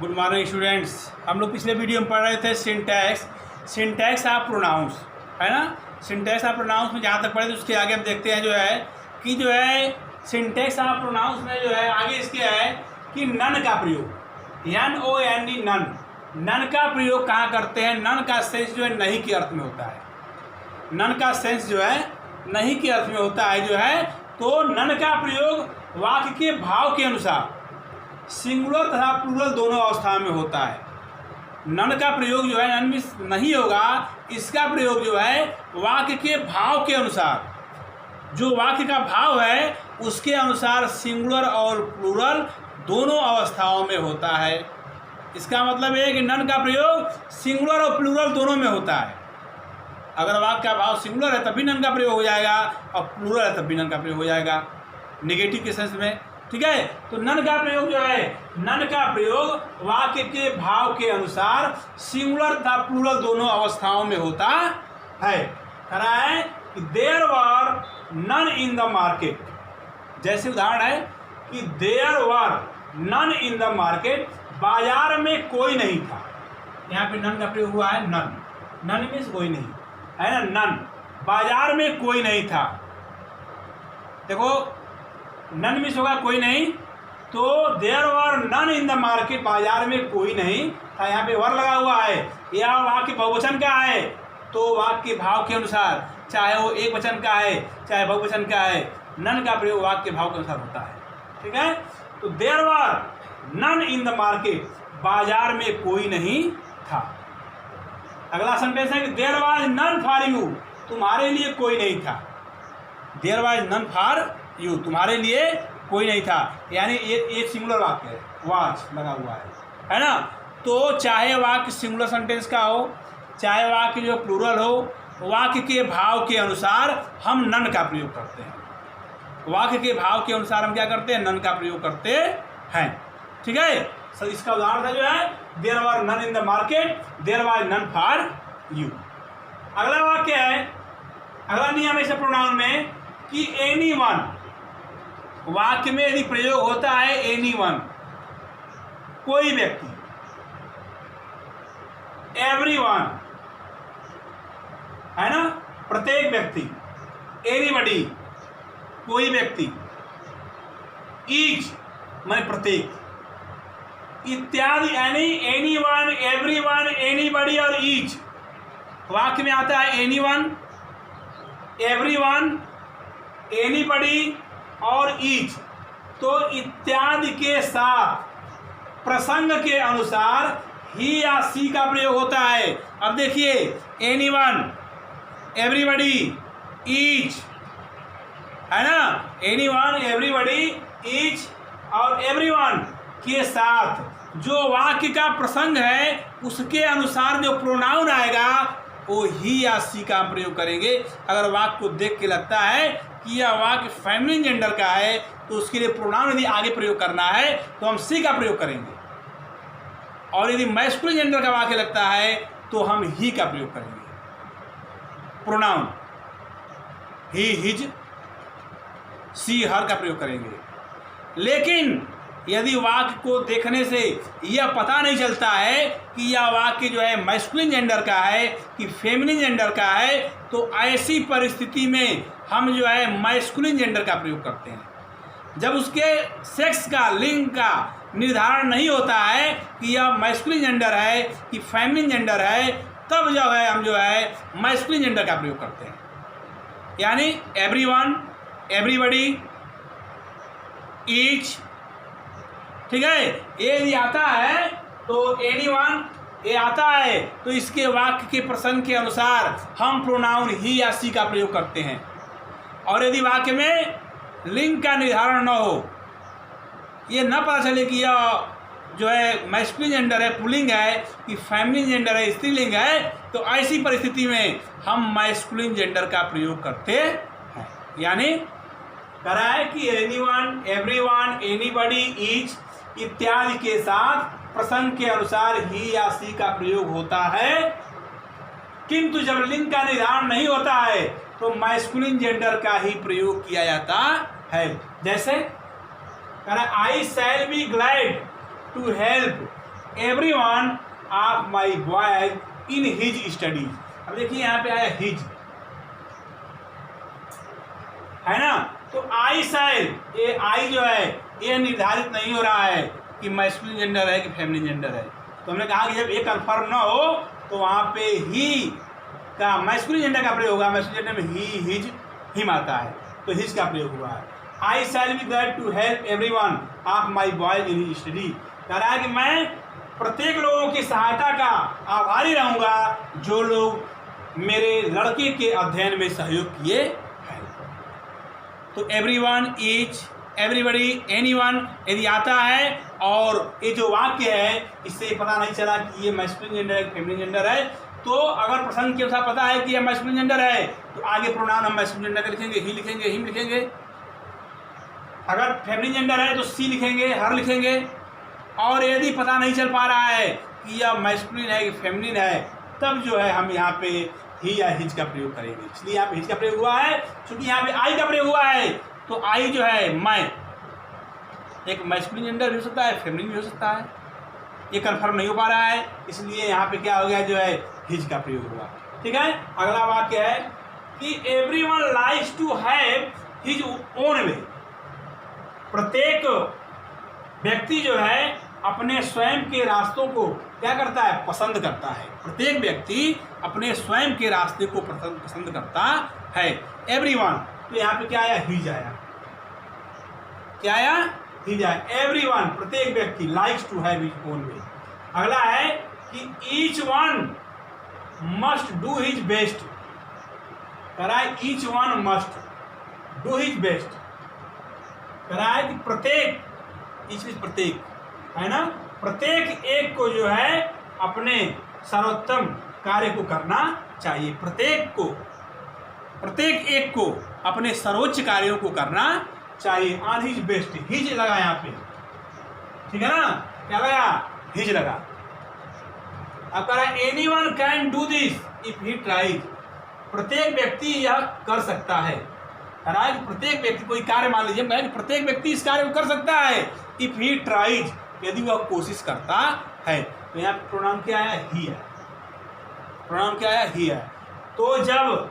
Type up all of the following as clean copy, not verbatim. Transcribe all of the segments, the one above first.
Good morning students. हम लोग पिछले वीडियो में पढ़ रहे थे सिंटैक्स ऑफ प्रोनाउंस, है ना। सिंटैक्स ऑफ प्रोनाउंस में जहाँ तक पढ़े थे उसके आगे हम देखते हैं जो है सिंटैक्स ऑफ प्रोनाउंस में आगे इसके है कि नन का प्रयोग, NON नन का प्रयोग कहाँ करते हैं। नन का सेंस नहीं के अर्थ में होता है। नन का सेंस नहीं के अर्थ में होता है तो नन का प्रयोग वाक्य के भाव के अनुसार सिंगुलर तथा प्लूरल दोनों अवस्था में होता है। नन का प्रयोग नन में नहीं होगा। इसका प्रयोग वाक्य के भाव के अनुसार, जो वाक्य का भाव है उसके अनुसार सिंगुलर और प्लूरल दोनों अवस्थाओं में होता है। इसका मतलब है कि नन का प्रयोग सिंगुलर और प्लूरल दोनों में होता है। अगर वाक्य का भाव सिंगुलर है तब भी नन का प्रयोग हो जाएगा और प्लूरल है तब भी नन का प्रयोग हो जाएगा, नेगेटिव के सेंस में। ठीक है, तो नन का प्रयोग नन का प्रयोग वाक्य के भाव के अनुसार सिंगुलर तथा प्लूरल दोनों अवस्थाओं में होता है। करा है कि there were none in the market. जैसे उदाहरण है कि there were none in the market, बाजार में कोई नहीं था। यहाँ पे नन का प्रयोग हुआ है। नन मीन्स कोई नहीं, है ना। नन, बाजार में कोई नहीं था। देखो नन मीन्स होगा कोई नहीं, तो there were none in the market, बाजार में कोई नहीं था। यहाँ पे वर लगा हुआ है। यह वाक्य बहुवचन का है तो वाक्य के भाव के अनुसार, चाहे वो एक वचन का है चाहे बहुवचन का है, नन का प्रयोग वाक्य के भाव के अनुसार होता है। ठीक है, तो there were none in the market, बाजार में कोई नहीं था। अगला सेंटेंस है कि there was none for you, तुम्हारे लिए कोई नहीं था। There was none for you, तुम्हारे लिए कोई नहीं था। यानी ये सिंगुलर वाक्य है, वाज लगा हुआ है ना। तो चाहे वाक्य सिंगुलर सेंटेंस का हो चाहे वाक्य प्लूरल हो, वाक्य के भाव के अनुसार हम नन का प्रयोग करते हैं। वाक्य के भाव के अनुसार हम क्या करते हैं, नन का प्रयोग करते हैं। ठीक है, सर इसका उदाहरण था there were none in the market, there was none for you. अगला वाक्य है, अगला नियम है प्रोनाउन में कि एनीवन। वाक्य में यदि प्रयोग होता है एनीवन, कोई व्यक्ति, एवरीवन, है ना, प्रत्येक व्यक्ति, एनीबडी, कोई व्यक्ति, ईच माने प्रत्येक, इत्यादि, यानी एनीवन, एवरीवन, एनीबडी और ईच। वाक्य में आता है एनीवन, एवरीवन, एनीबडी और ईच। तो इत्यादि के साथ प्रसंग के अनुसार ही या सी का प्रयोग होता है। अब देखिए एनीवन, एवरीबडी, ईच, है ना। एनीवन, एवरीबडी, ईच और एवरीवन के साथ जो वाक्य का प्रसंग है उसके अनुसार जो प्रोनाउन आएगा वो ही या सी का हम प्रयोग करेंगे। अगर वाक्य को देख के लगता है कि यह वाक्य फेमिनिन जेंडर का है तो उसके लिए प्रोनाउन यदि आगे प्रयोग करना है तो हम सी का प्रयोग करेंगे, और यदि मैस्कुलिन जेंडर का वाक्य लगता है तो हम ही का प्रयोग करेंगे। प्रोनाउन ही, हिज, सी, हर का प्रयोग करेंगे। लेकिन यदि वाक्य को देखने से यह पता नहीं चलता है कि यह वाक्य मैस्कुलिन जेंडर का है कि फेमिनिन जेंडर का है, तो ऐसी परिस्थिति में हम मैस्कुलिन जेंडर का प्रयोग करते हैं। जब उसके सेक्स का, लिंग का निर्धारण नहीं होता है कि यह मैस्कुलिन जेंडर है कि फेमिनिन जेंडर है, तब हम मैस्कुलिन जेंडर का प्रयोग करते हैं। यानी एवरीवन, एवरीबडी, ईच। ठीक है, ये यदि आता है तो एनीवन, ये आता है तो इसके वाक्य के प्रसंग के अनुसार हम प्रोनाउन ही या सी का प्रयोग करते हैं। और यदि वाक्य में लिंग का निर्धारण न हो, ये न पता चले कि यह मैस्कुलिन जेंडर है, पुल्लिंग है कि फेमिनिन जेंडर है, स्त्रीलिंग है, तो ऐसी परिस्थिति में हम मैस्कुलिन जेंडर का प्रयोग करते हैं। यानी करा है कि एनीवन, एवरीवन, एनीबडी, ईच इत्यादि के साथ प्रसंग के अनुसार ही या सी का प्रयोग होता है। किंतु जब लिंग का निर्धारण नहीं होता है तो मैस्कुलिन जेंडर का ही प्रयोग किया जाता है। जैसे I shall be glad to help everyone of my boys in his studies। अब देखिए यहाँ पे आया his, है ना। तो आई शैल, ये आई जो है ये निर्धारित नहीं हो रहा है कि मैस्कुलिन जेंडर है कि फेमिनिन जेंडर है। तो हमने कहा कि जब ये कंफर्म ना हो तो वहाँ पे ही का मैस्कुलिन जेंडर का प्रयोग होगा। मैस्कुलिन जेंडर में ही, हिज, हिम आता है, तो हिज का प्रयोग हुआ है। I shall be glad to help everyone of my boys in his study. कह रहा है कि मैं प्रत्येक लोगों की सहायता का आभारी रहूँगा जो लोग मेरे लड़के के अध्ययन में सहयोग किए हैं। तो एवरीवन, ईच, एवरीबडी, एनीवन यदि आता है और ये जो वाक्य है इससे पता नहीं चला कि ये मैस्कुलिन जेंडर है फेमिनिन जेंडर है, तो अगर प्रसंग के अनुसार पता है कि ये मैस्कुलिन जेंडर है तो आगे प्रोनाउन हम मैस्कुलिन जेंडर लिखेंगे, ही लिखेंगे, हिम लिखेंगे। अगर फेमिनिन जेंडर है तो सी लिखेंगे, हर लिखेंगे। और यदि पता नहीं चल पा रहा है कि यह मैस्कुलिन है कि फेमिनिन है, तब जो है हम यहाँ पे ही या हिज का प्रयोग करेंगे। इसलिए यहाँ पे हिज का प्रयोग हुआ है, क्योंकि यहाँ पे आई का प्रयोग हुआ है। तो आई जो है मैं, एक मैस्कुलिन जेंडर भी हो सकता है, फेमिनिन भी हो सकता है, ये कन्फर्म नहीं हो पा रहा है, इसलिए यहाँ पे क्या हो गया जो है हिज का प्रयोग हुआ। ठीक है, अगला वाक्य है कि everyone likes to have his own way. प्रत्येक व्यक्ति जो है अपने स्वयं के रास्तों को क्या करता है, पसंद करता है। प्रत्येक व्यक्ति अपने स्वयं के रास्ते को पसंद करता है। एवरीवन, तो यहाँ पे क्या आया, हिज आया। क्या आया, हिज आया। एवरीवन, प्रत्येक व्यक्ति, likes to have his own way. अगला है कि each one must do his best. कह रहा है each one must do his best. कह रहा है कि प्रत्येक, ईच मीन्स प्रत्येक, है ना, प्रत्येक एक को जो है अपने सर्वोत्तम कार्य को करना चाहिए। प्रत्येक एक को अपने सर्वोच्च कार्यों को करना चाहिए। ऑन हिज बेस्ट, हिज लगा यहाँ पे, ठीक है ना, क्या लगा, हिज लगा। अब कह रहा है anyone can do this if he tries. प्रत्येक व्यक्ति यह कर सकता है। कह रहा है कि प्रत्येक व्यक्ति, कोई कार्य मान लीजिए, हम प्रत्येक व्यक्ति इस कार्य को कर सकता है इफ ही ट्राइज, यदि वह कोशिश करता है। तो यहाँ प्रोनाउन क्या है, ही है। प्रोनाउन क्या है, ही है। तो जब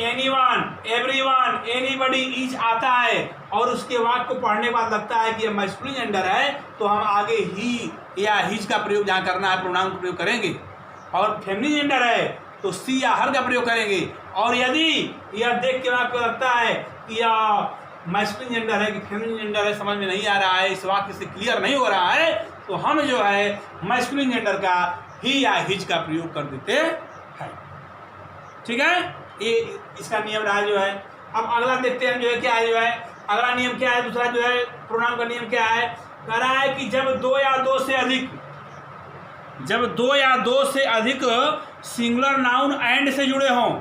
एनीवन, एवरीवन, एनीबडी, ईच आता है और उसके वाक्य को पढ़ने के बाद लगता है कि यह मैस्कुलिन जेंडर है, तो हम आगे ही या हिज का प्रयोग जहाँ करना है प्रोनाउन का प्रयोग करेंगे। और फेमिनिन जेंडर है तो सी या हर का प्रयोग करेंगे। और यदि यह देख के वाक्य लगता है कि यह मैस्कुलिन जेंडर है कि फेमिनिन जेंडर है, समझ में नहीं आ रहा है, इस वाक्य से क्लियर नहीं हो रहा है, तो हम जो है मैस्कुलिन जेंडर का ही या हिज का प्रयोग कर देते हैं। ठीक है, ये इसका नियम रहा जो है। अब अगला देखते हैं जो है क्या है, जो है अगला नियम क्या है, दूसरा जो है प्रोनाउन का नियम क्या है। कह रहा है कि जब दो या दो से अधिक सिंगुलर नाउन एंड से जुड़े हों,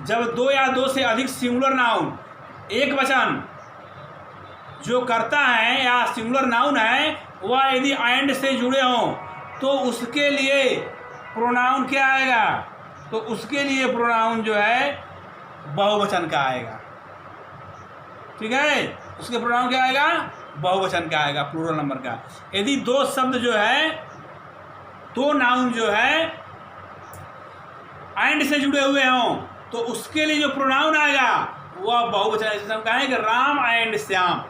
जब दो या दो से अधिक सिंगुलर नाउन, एक वचन जो करता है या सिंगुलर नाउन है वह यदि एंड से जुड़े हों, तो उसके लिए प्रोनाउन क्या आएगा, तो उसके लिए प्रोनाउन जो है बहुवचन का आएगा। ठीक है, उसके प्रोनाउन क्या आएगा, बहुवचन का आएगा, प्लूरल नंबर का। यदि दो शब्द जो है, दो नाउन जो है एंड से जुड़े हुए हों, तो उसके लिए जो प्रोनाउन आएगा वह बहुवचन। जैसे हम कहें कि Ram and Shyam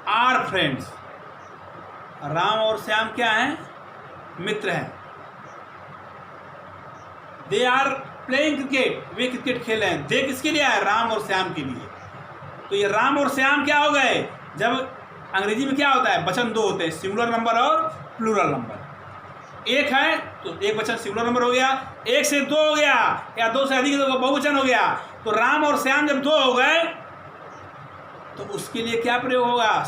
are friends. Ram और श्याम क्या हैं, मित्र हैं। दे आर प्लेइंग क्रिकेट, वे क्रिकेट खेल रहे हैं। दे किसके लिए है, राम और श्याम के लिए। तो ये राम और श्याम क्या हो गए, जब अंग्रेजी में क्या होता है, वचन दो होते हैं, सिंगुलर नंबर और प्लूरल नंबर। एक है तो एक वचन सिंगुलर नंबर हो गया, एक से दो हो गया या दो से अधिक तो बहुवचन हो गया। तो राम और श्याम जब दो हो गए तो उसके लिए क्या प्रयोग होगा,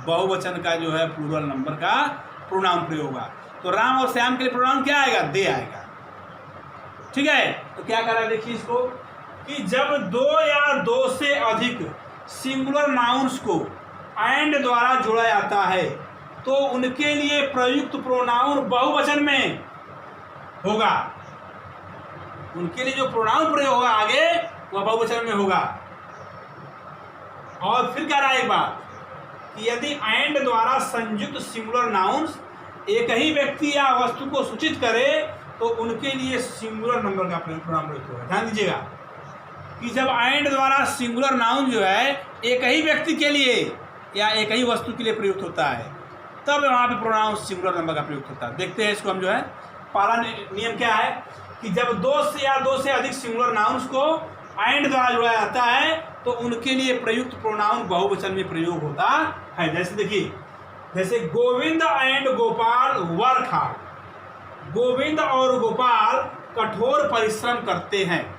बहुवचन का जो है प्लूरल नंबर का प्रोनाउन प्रयोग होगा। तो राम और श्याम के लिए प्रोनाउन क्या आएगा, दे आएगा। ठीक है, तो क्या कर रहा है देखिए इसको, कि जब दो या दो से अधिक सिंगुलर नाउन्स को एंड द्वारा जोड़ा जाता है तो उनके लिए प्रयुक्त प्रोनाउन बहुवचन में होगा। उनके लिए जो प्रोनाउन प्रयोग होगा आगे वह बहुवचन में होगा। और फिर क्या रहा एक बात, कि यदि एंड द्वारा संयुक्त सिंगुलर नाउन्स एक ही व्यक्ति या वस्तु को सूचित करे तो उनके लिए सिंगुलर नंबर का प्रोनाउन प्रयुक्त होगा। ध्यान दीजिएगा कि जब एंड द्वारा सिंगुलर नाउन जो है एक ही व्यक्ति के लिए या एक ही वस्तु के लिए प्रयुक्त होता है, तब वहाँ पे प्रोनाउन सिंगुलर नंबर का प्रयुक्त होता है। देखते हैं इसको हम जो है। पहला नियम क्या है कि जब दो से अधिक सिंगुलर नाउन्स को एंड द्वारा जोड़ा जाता है तो उनके लिए प्रयुक्त प्रोनाउन बहुवचन में प्रयोग होता है। जैसे देखिए, जैसे Govind and Gopal work hard. Govind और गोपाल कठोर परिश्रम करते हैं।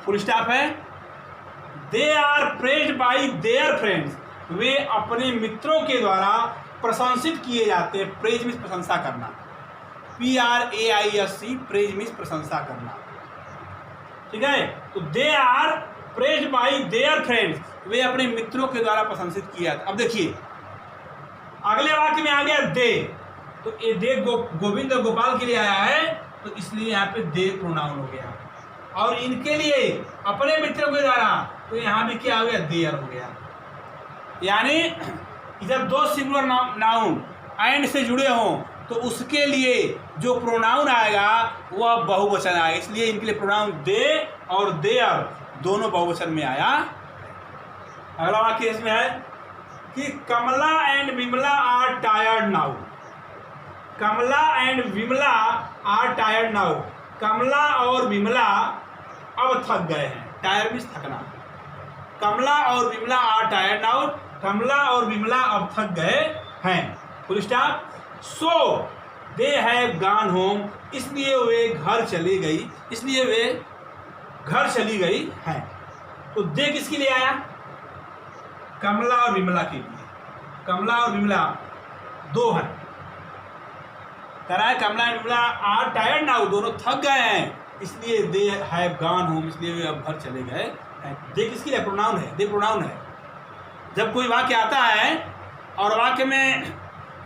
फुल स्टॉप है। They are praised by their friends. वे अपने मित्रों के द्वारा प्रशंसित किए जाते हैं। प्रेज मीन्स प्रशंसा करना। PRAISC, प्रेज मीन्स प्रशंसा करना। ठीक है, तो they are praised by their friends. वे अपने मित्रों के द्वारा प्रशंसित किया जाते। अब देखिए अगले वाक्य में आ गया दे, तो ये दे गोविंद और गोपाल के लिए आया है, तो इसलिए यहाँ पे दे प्रोनाउन हो गया। और इनके लिए अपने मित्रों के द्वारा, तो यहाँ भी क्या हो गया, देयर हो गया। यानी जब दो सिंगुलर नाउन एंड से जुड़े हों तो उसके लिए जो प्रोनाउन आएगा वह बहुवचन आएगा। इसलिए इनके लिए प्रोनाउन दे और देयर दोनों बहुवचन में आया। अगला वाक्य इसमें है कि Kamla and Vimla are tired now. Kamla and Vimla are tired now. Kamla और विमला अब थक गए हैं। Tyre means थकना। कमला और Vimla are tired now. Kamla और विमला अब थक गए हैं। Full stop. So they have gone home. इसलिए वे घर चली गई। इसलिए वे घर चली गई हैं। तो दे किसके लिए आया, कमला और विमला के लिए। कमला और विमला दो हैं। कह रहा है कमला और विमला आर टायर्ड नाउ, दोनों थक गए हैं, इसलिए दे हैव गॉन होम, इसलिए वे अब घर चले गए हैं। दे किसके लिए प्रोनाउन है, दे प्रोनाउन है। जब कोई वाक्य आता है और वाक्य में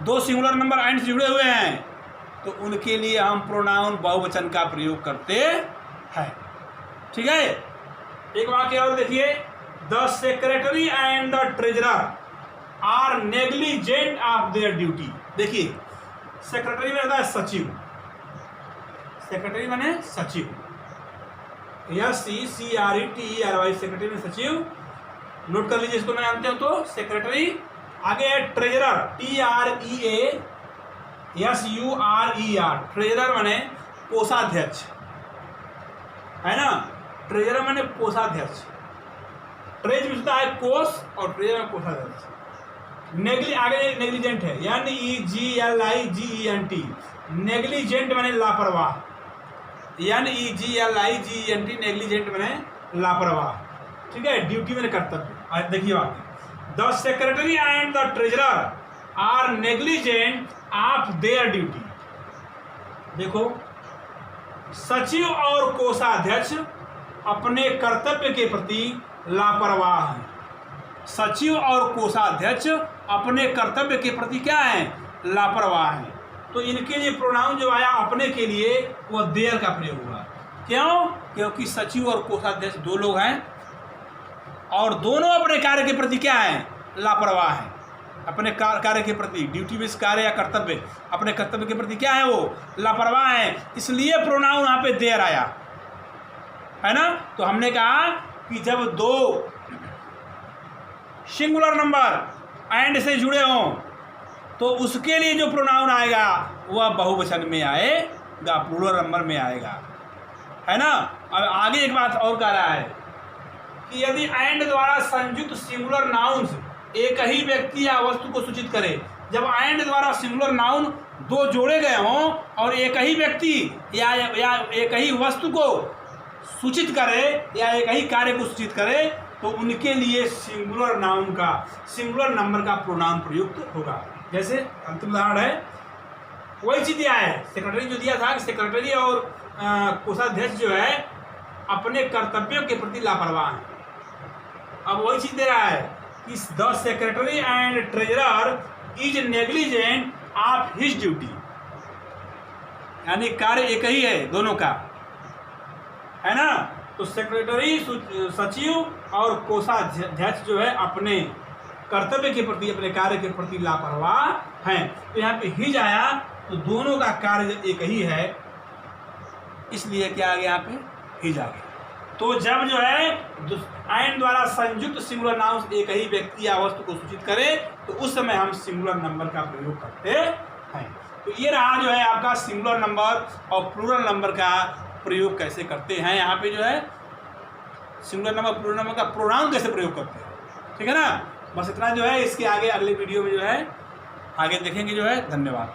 दो सिंगुलर नंबर एंड से जुड़े हुए हैं तो उनके लिए हम प्रोनाउन बहुवचन का प्रयोग करते हैं। ठीक है, एक वाक्य और देखिए। The secretary and the treasurer are negligent of their duty. देखिए सेक्रेटरी में रहता है सचिव। सेक्रेटरी माने सचिव। SECRETERY, सेक्रेटरी में सचिव। नोट कर लीजिए इसको, मैं जानते हो तो सेक्रेटरी। आगे है ट्रेजरर, TREASURER। ट्रेजरर माने कोषाध्यक्ष, है ना। ट्रेजरर माने कोषाध्यक्ष। ट्रेज मिलता है कोष और ट्रेजरर में कोषाध्यक्ष। आगे नेग्लिजेंट है, NEGLIGENT। नेग्लिजेंट माने लापरवाह। NEGLIGENT, नेग्लिजेंट माने लापरवाह। ठीक है, ड्यूटी माने कर्तव्य। देखिए वाक्य, the secretary and the treasurer are negligent of their duty. देखो, सचिव और कोषाध्यक्ष अपने कर्तव्य के प्रति लापरवाह हैं। सचिव और कोषाध्यक्ष अपने कर्तव्य के प्रति क्या है, लापरवाह हैं। तो इनके लिए प्रोनाउन जो आया अपने के लिए वह देयर का प्रयोग हुआ। क्यों, क्योंकि सचिव और कोषाध्यक्ष दो लोग हैं और दोनों अपने कार्य के प्रति क्या है, लापरवाह है। अपने कार्य के प्रति, ड्यूटी बेस्ड कार्य या कर्तव्य, अपने कर्तव्य के प्रति क्या है, वो लापरवाह है। इसलिए प्रोनाउन यहाँ पे देयर आया, है ना। तो हमने कहा कि जब दो सिंगुलर नंबर एंड से जुड़े हों तो उसके लिए जो प्रोनाउन आएगा वह बहुवचन में आएगा, प्लूरल नंबर में आएगा, है ना। अब आगे एक बात और कह रहा है कि यदि एंड द्वारा संयुक्त सिंगुलर नाउन्स एक ही व्यक्ति या वस्तु को सूचित करे। जब एंड द्वारा सिंगुलर नाउन दो जोड़े गए हों और एक ही व्यक्ति या एक ही वस्तु को सूचित करे या एक ही कार्य को सूचित करे तो उनके लिए सिंगुलर नाउन का, सिंगुलर नंबर का प्रोनाउन प्रयुक्त होगा। जैसे अंतिम उदाहरण है, वही चीज़ दिया है, सेक्रेटरी जो दिया था कि सेक्रेटरी और कोषाध्यक्ष जो है अपने कर्तव्यों के प्रति लापरवाह हैं। अब वही चीज़ दे रहा है कि the secretary and treasurer is negligent of his duty. यानी कार्य एक ही है दोनों का, है ना। तो सेक्रेटरी, सचिव और कोषाध्यक्ष जो है अपने कर्तव्य के प्रति, अपने कार्य के प्रति लापरवाह हैं। तो यहाँ पे हिज आया तो दोनों का कार्य एक ही है, इसलिए क्या आ गया यहाँ पे हिज आ गया। तो जब जो है एंड द्वारा संयुक्त सिंगुलर नाउन एक ही व्यक्ति या वस्तु को सूचित करे तो उस समय हम सिंगुलर नंबर का प्रयोग करते हैं। तो ये रहा जो है आपका सिंगुलर नंबर और प्लूरल नंबर का प्रयोग कैसे करते हैं। यहाँ पे जो है सिंगुलर नंबर प्लूरल नंबर का प्रोनाउन कैसे प्रयोग करते हैं, ठीक है ना। बस इतना जो है, इसके आगे अगले वीडियो में जो है आगे देखेंगे जो है। धन्यवाद।